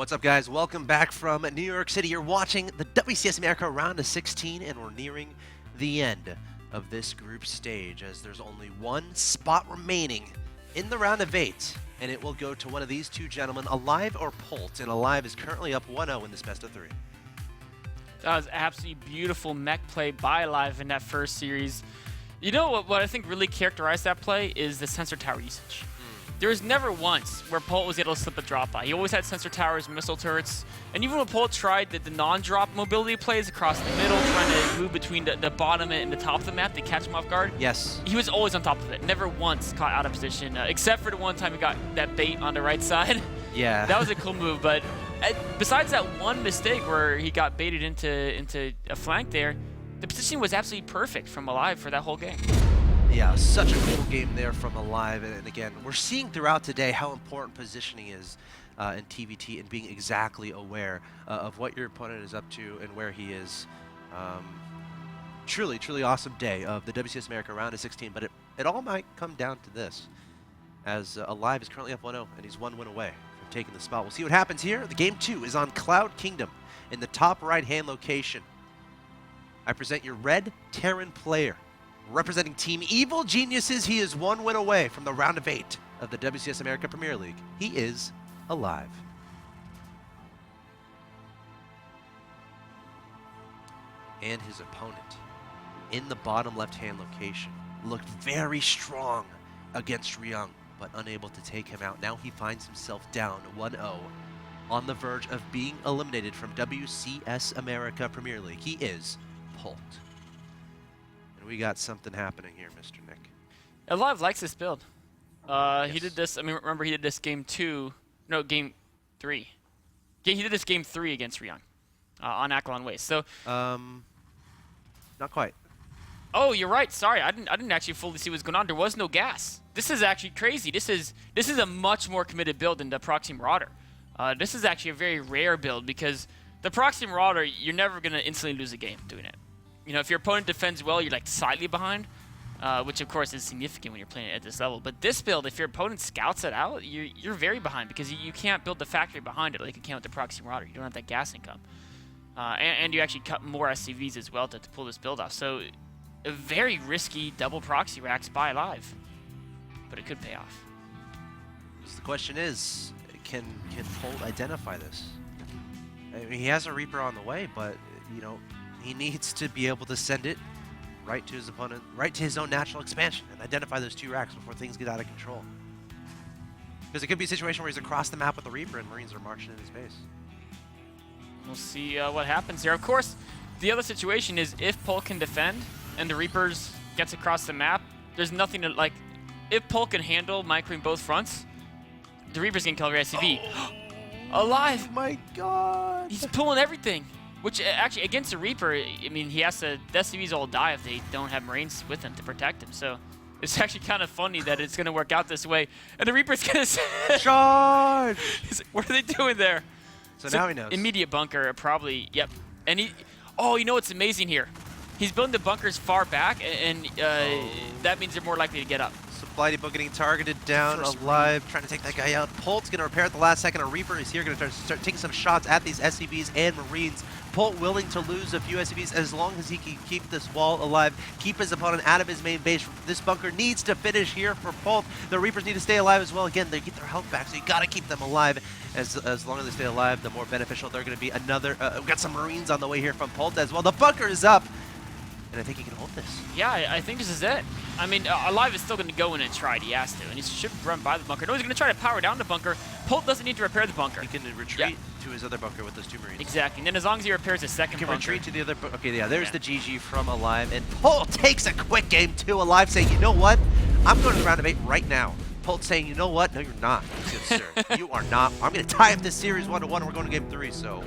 What's up, guys? Welcome back from New York City. You're watching the WCS America round of 16, and we're nearing the end of this group stage as there's only one spot remaining in the round of 8, and it will go to one of these two gentlemen, Alive or Polt, and Alive is currently up 1-0 in this best of 3. That was absolutely beautiful mech play by Alive in that first series. You know what I think really characterized that play is the sensor tower usage. There was never once where Polt was able to slip a drop by. He always had sensor towers, missile turrets, and even when Polt tried the non-drop mobility plays across the middle, trying to move between the bottom and the top of the map to catch him off guard, yes, he was always on top of it. Never once caught out of position, except for the one time he got that bait on the right side. Yeah. That was a cool move, but besides that one mistake where he got baited into a flank there, the position was absolutely perfect from Alive for that whole game. Yeah, such a cool game there from Alive, and again, we're seeing throughout today how important positioning is in TVT and being exactly aware of what your opponent is up to and where he is. Truly, truly awesome day of the WCS America round of 16, but it all might come down to this, as Alive is currently up 1-0, and he's one win away from taking the spot. We'll see what happens here. The game 2 is on Cloud Kingdom in the top right-hand location. I present your red Terran player. Representing Team Evil Geniuses, he is one win away from the round of 8 of the WCS America Premier League. He is Alive. And his opponent, in the bottom left-hand location, looked very strong against Ryung, but unable to take him out. Now he finds himself down 1-0, on the verge of being eliminated from WCS America Premier League. He is Polt. We got something happening here, Mr. Nick. Alive likes this build. Yes. He did this, I mean, remember he did this game 3. He did this game 3 against Ryung on Akalon Waste. So, not quite. Oh, you're right. Sorry, I didn't actually fully see what's going on. There was no gas. This is actually crazy. This is a much more committed build than the Proxy Marauder. This is actually a very rare build because the Proxy Marauder, you're never going to instantly lose a game doing it. You know, if your opponent defends well, you're like slightly behind, which of course is significant when you're playing it at this level. But this build, if your opponent scouts it out, you're very behind because you can't build the factory behind it like you can with the Proxy Marauder. You don't have that gas income. And you actually cut more SCVs as well to pull this build off. So a very risky double proxy racks by Alive, but it could pay off. So the question is, can Polt identify this? I mean, he has a Reaper on the way, but, you know, he needs to be able to send it right to his opponent, right to his own natural expansion, and identify those two racks before things get out of control. Because it could be a situation where he's across the map with the Reaper and Marines are marching in his base. We'll see what happens here. Of course, the other situation is if Polt can defend and the Reapers gets across the map, there's nothing to, like, if Polt can handle microing both fronts, the Reapers can kill every SCV. Alive! Oh my god! He's pulling everything. Which, actually, against the Reaper, I mean, he has to, the SCVs all die if they don't have Marines with them to protect him. So, it's actually kind of funny that it's going to work out this way. And the Reaper's going to charge! What are they doing there? So now he knows. Immediate bunker, probably, yep. And oh, you know what's amazing here? He's building the bunkers far back, and that means they're more likely to get up. Supply depot getting targeted down, Alive, trying to take that guy out. Polt's going to repair at the last second. A Reaper is here, going to start taking some shots at these SCVs and Marines. Polt willing to lose a few SCVs as long as he can keep this wall alive, keep his opponent out of his main base. This bunker needs to finish here for Polt. The Reapers need to stay alive as well. Again, they get their health back, so you got to keep them alive. As long as they stay alive, the more beneficial they're going to be. We've got some Marines on the way here from Polt as well. The bunker is up, and I think he can hold this. Yeah, I think this is it. I mean, Alive is still going to go in and try it. He has to, and he should run by the bunker. No, he's going to try to power down the bunker. Polt doesn't need to repair the bunker. He can retreat to his other bunker with those two Marines. Exactly, and then as long as he repairs his second bunker. He can retreat to the other bunker. Okay, yeah, there's the GG from Alive, and Polt takes a quick game too. Alive saying, you know what? I'm going to the round of 8 right now. Polt saying, you know what? No, you're not, good sir. You are not. I'm going to tie up this series 1-1, and we're going to game 3, so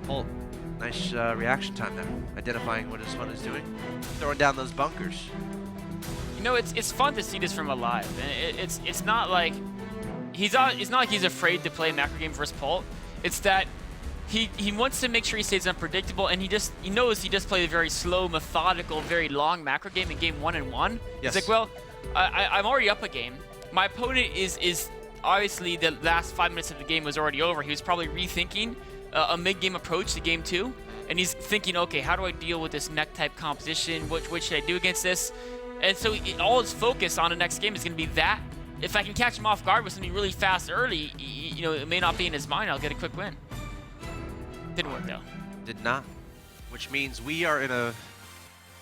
Polt. Nice reaction time there, identifying what his opponent is doing, throwing down those bunkers. You know, it's fun to see this from Alive, and it's not like it's not like he's afraid to play a macro game versus Polt. It's that he wants to make sure he stays unpredictable, and he knows he just played a very slow, methodical, very long macro game in game 1 and 1. Yes. He's like, well, I'm already up a game. My opponent is obviously the last 5 minutes of the game was already over. He was probably rethinking a mid-game approach to game 2, and he's thinking, okay, how do I deal with this neck type composition? What should I do against this? And so all his focus on the next game is going to be that. If I can catch him off guard with something really fast early, you know, it may not be in his mind. I'll get a quick win. Didn't work though. Did not, which means we are in a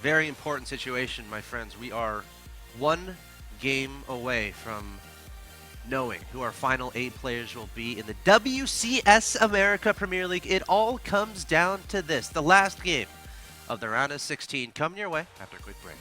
very important situation, my friends. We are 1 game away from knowing who our final 8 players will be in the WCS America Premier League. It all comes down to this, the last game of the round of 16 coming your way after a quick break.